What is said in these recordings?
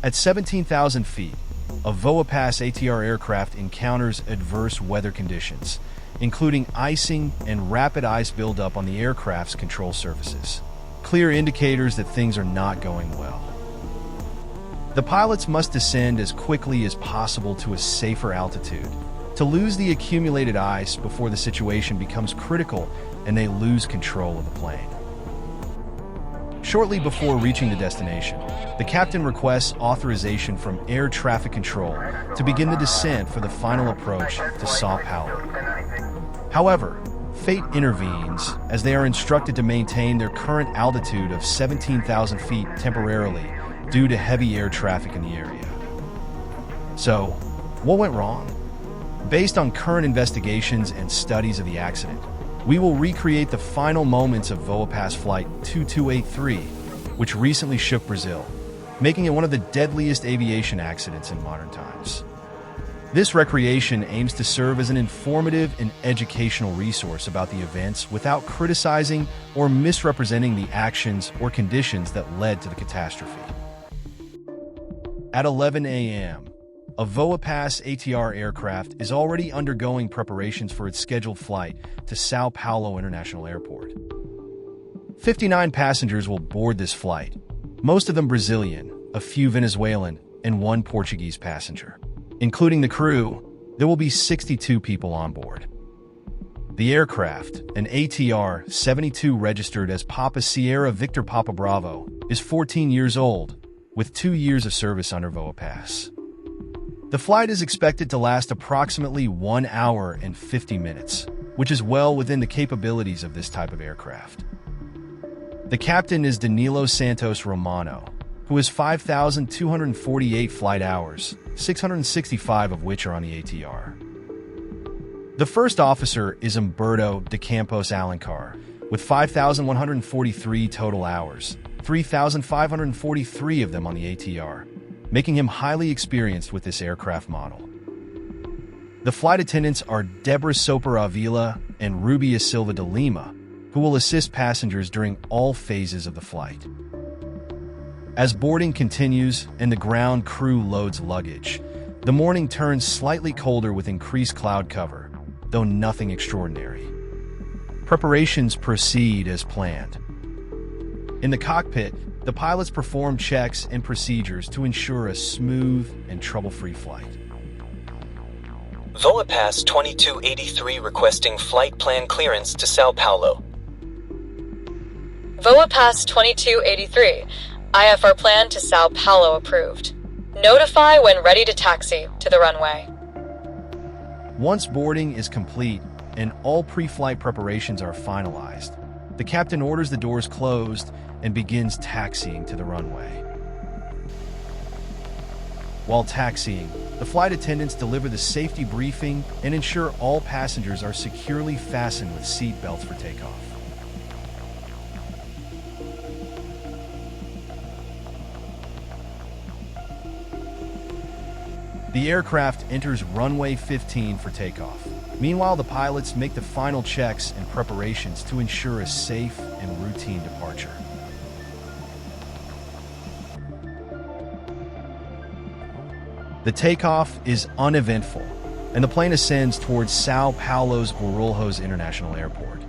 At 17,000 feet, a VOEPASS ATR aircraft encounters adverse weather conditions, including icing and rapid ice buildup on the aircraft's control surfaces. Clear indicators that things are not going well. The pilots must descend as quickly as possible to a safer altitude to lose the accumulated ice before the situation becomes critical and they lose control of the plane. Shortly before reaching the destination, the captain requests authorization from air traffic control to begin the descent for the final approach to Sao Paulo. However, fate intervenes as they are instructed to maintain their current altitude of 17,000 feet temporarily due to heavy air traffic in the area. So, what went wrong? Based on current investigations and studies of the accident, we will recreate the final moments of VOEPASS Flight 2283, which recently shook Brazil, making it one of the deadliest aviation accidents in modern times. This recreation aims to serve as an informative and educational resource about the events without criticizing or misrepresenting the actions or conditions that led to the catastrophe. At 11 a.m., a VOEPASS ATR aircraft is already undergoing preparations for its scheduled flight to Sao Paulo International Airport. 59 passengers will board this flight, most of them Brazilian, a few Venezuelan, and one Portuguese passenger. Including the crew, there will be 62 people on board. The aircraft, an ATR 72 registered as Papa Sierra Victor Papa Bravo, is 14 years old, with 2 years of service under VOEPASS. The flight is expected to last approximately 1 hour and 50 minutes, which is well within the capabilities of this type of aircraft. The captain is Danilo Santos Romano, who has 5,248 flight hours, 665 of which are on the ATR. The first officer is Humberto de Campos Alencar, with 5,143 total hours, 3,543 of them on the ATR, making him highly experienced with this aircraft model. The flight attendants are Debra Soper Avila and Rubia Silva de Lima, who will assist passengers during all phases of the flight. As boarding continues and the ground crew loads luggage, the morning turns slightly colder with increased cloud cover, though nothing extraordinary. Preparations proceed as planned. In the cockpit, the pilots perform checks and procedures to ensure a smooth and trouble-free flight. VOEPASS 2283 requesting flight plan clearance to Sao Paulo. VOEPASS 2283, IFR plan to Sao Paulo approved. Notify when ready to taxi to the runway. Once boarding is complete and all pre-flight preparations are finalized, the captain orders the doors closed and begins taxiing to the runway. While taxiing, the flight attendants deliver the safety briefing and ensure all passengers are securely fastened with seat belts for takeoff. The aircraft enters runway 15 for takeoff. Meanwhile, the pilots make the final checks and preparations to ensure a safe and routine departure. The takeoff is uneventful, and the plane ascends towards Sao Paulo's Guarulhos International Airport.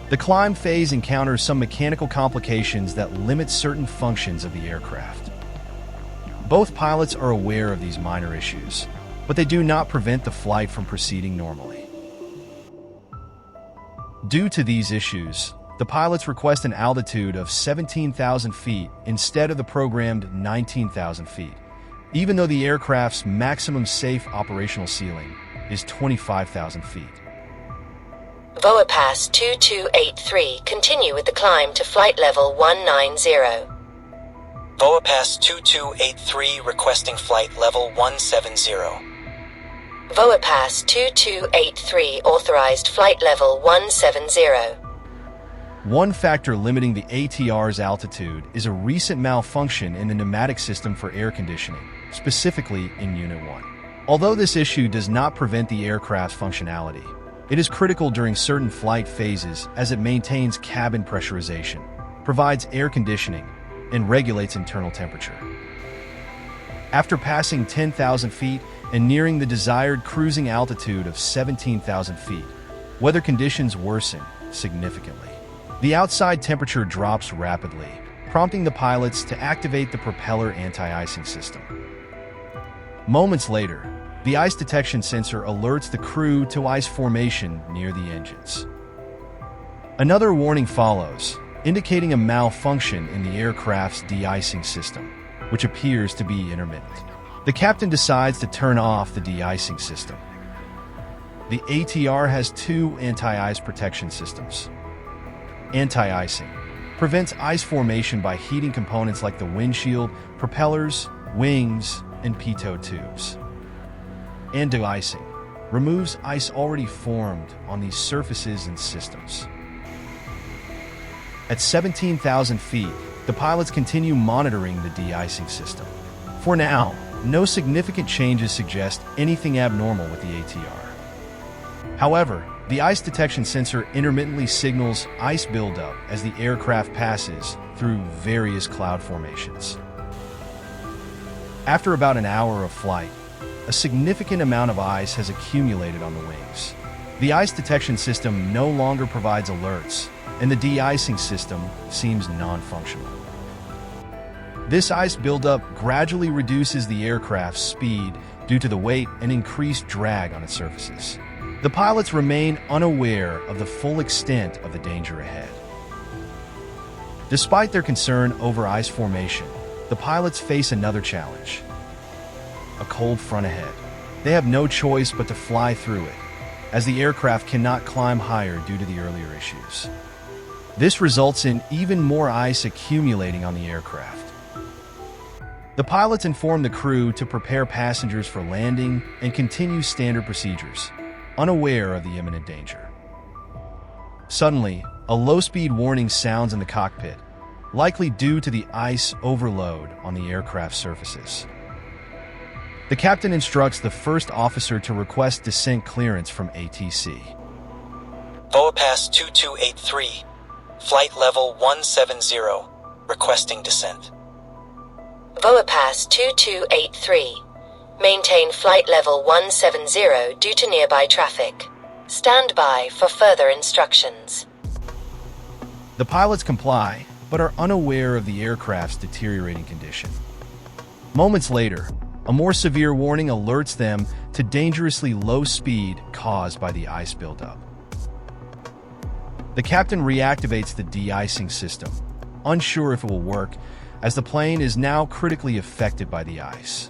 The climb phase encounters some mechanical complications that limit certain functions of the aircraft. Both pilots are aware of these minor issues, but they do not prevent the flight from proceeding normally. Due to these issues, the pilots request an altitude of 17,000 feet instead of the programmed 19,000 feet, even though the aircraft's maximum safe operational ceiling is 25,000 feet. VOEPASS 2283, continue with the climb to flight level 190. VOEPASS 2283 requesting flight level 170. VOEPASS 2283 authorized flight level 170. One factor limiting the ATR's altitude is a recent malfunction in the pneumatic system for air conditioning, specifically in Unit 1. Although this issue does not prevent the aircraft's functionality, it is critical during certain flight phases as it maintains cabin pressurization, provides air conditioning, and regulates internal temperature. After passing 10,000 feet and nearing the desired cruising altitude of 17,000 feet, weather conditions worsen significantly. The outside temperature drops rapidly, prompting the pilots to activate the propeller anti-icing system. Moments later, the ice detection sensor alerts the crew to ice formation near the engines. Another warning follows, indicating a malfunction in the aircraft's de-icing system, which appears to be intermittent. The captain decides to turn off the de-icing system. The ATR has two anti-ice protection systems. Anti-icing prevents ice formation by heating components like the windshield, propellers, wings, and pitot tubes. And de-icing removes ice already formed on these surfaces and systems. At 17,000 feet, the pilots continue monitoring the de-icing system. For now, no significant changes suggest anything abnormal with the ATR. However, the ice detection sensor intermittently signals ice buildup as the aircraft passes through various cloud formations. After about an hour of flight, a significant amount of ice has accumulated on the wings. The ice detection system no longer provides alerts, and the de-icing system seems non-functional. This ice buildup gradually reduces the aircraft's speed due to the weight and increased drag on its surfaces. The pilots remain unaware of the full extent of the danger ahead. Despite their concern over ice formation, the pilots face another challenge: a cold front ahead. They have no choice but to fly through it, as the aircraft cannot climb higher due to the earlier issues. This results in even more ice accumulating on the aircraft. The pilots inform the crew to prepare passengers for landing and continue standard procedures, unaware of the imminent danger. Suddenly, a low-speed warning sounds in the cockpit, likely due to the ice overload on the aircraft's surfaces. The captain instructs the first officer to request descent clearance from ATC. VOEPASS 2283, flight level 170, requesting descent. VOEPASS 2283. Maintain flight level 170 due to nearby traffic. Stand by for further instructions. The pilots comply, but are unaware of the aircraft's deteriorating condition. Moments later, a more severe warning alerts them to dangerously low speed caused by the ice buildup. The captain reactivates the de-icing system, unsure if it will work, as the plane is now critically affected by the ice.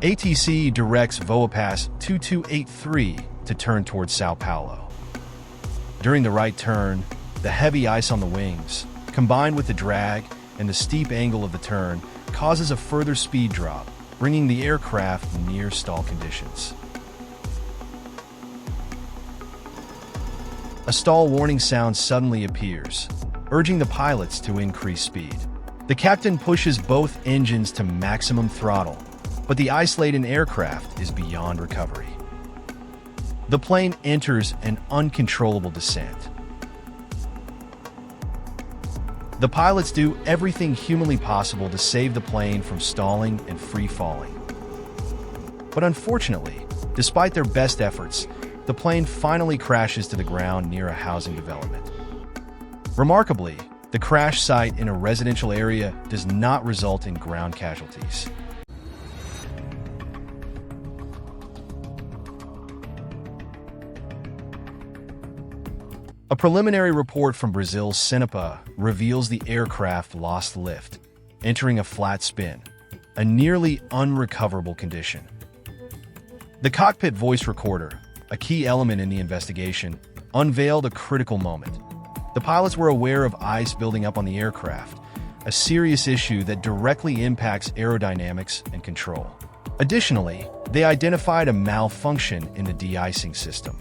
ATC directs VOEPASS 2283 to turn towards Sao Paulo. During the right turn, the heavy ice on the wings, combined with the drag and the steep angle of the turn, causes a further speed drop, bringing the aircraft near stall conditions. A stall warning sound suddenly appears, urging the pilots to increase speed. The captain pushes both engines to maximum throttle, but the ice-laden aircraft is beyond recovery. The plane enters an uncontrollable descent. The pilots do everything humanly possible to save the plane from stalling and free-falling. But unfortunately, despite their best efforts, the plane finally crashes to the ground near a housing development. Remarkably, the crash site in a residential area does not result in ground casualties. A preliminary report from Brazil's CENIPA reveals the aircraft lost lift, entering a flat spin, a nearly unrecoverable condition. The cockpit voice recorder, a key element in the investigation, unveiled a critical moment. The pilots were aware of ice building up on the aircraft, a serious issue that directly impacts aerodynamics and control. Additionally, they identified a malfunction in the de-icing system.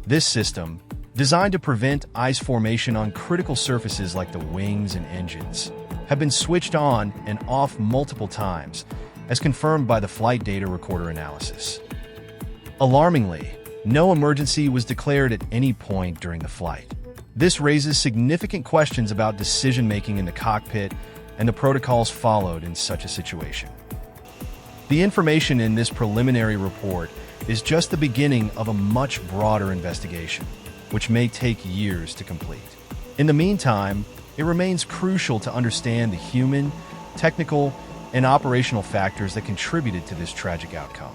This system, designed to prevent ice formation on critical surfaces like the wings and engines, have been switched on and off multiple times, as confirmed by the flight data recorder analysis. Alarmingly, no emergency was declared at any point during the flight. This raises significant questions about decision-making in the cockpit and the protocols followed in such a situation. The information in this preliminary report is just the beginning of a much broader investigation, which may take years to complete. In the meantime, it remains crucial to understand the human, technical, and operational factors that contributed to this tragic outcome.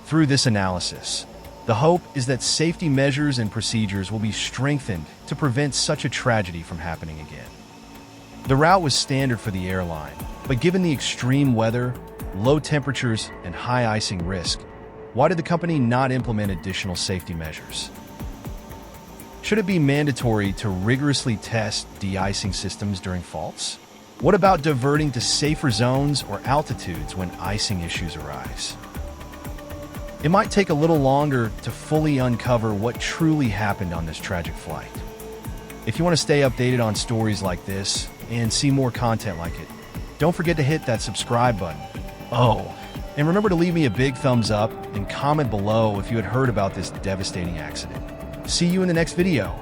Through this analysis, the hope is that safety measures and procedures will be strengthened to prevent such a tragedy from happening again. The route was standard for the airline, but given the extreme weather, low temperatures, and high icing risk, why did the company not implement additional safety measures? Should it be mandatory to rigorously test de-icing systems during faults? What about diverting to safer zones or altitudes when icing issues arise? It might take a little longer to fully uncover what truly happened on this tragic flight. If you want to stay updated on stories like this and see more content like it, don't forget to hit that subscribe button. Oh, and remember to leave me a big thumbs up and comment below if you had heard about this devastating accident. See you in the next video.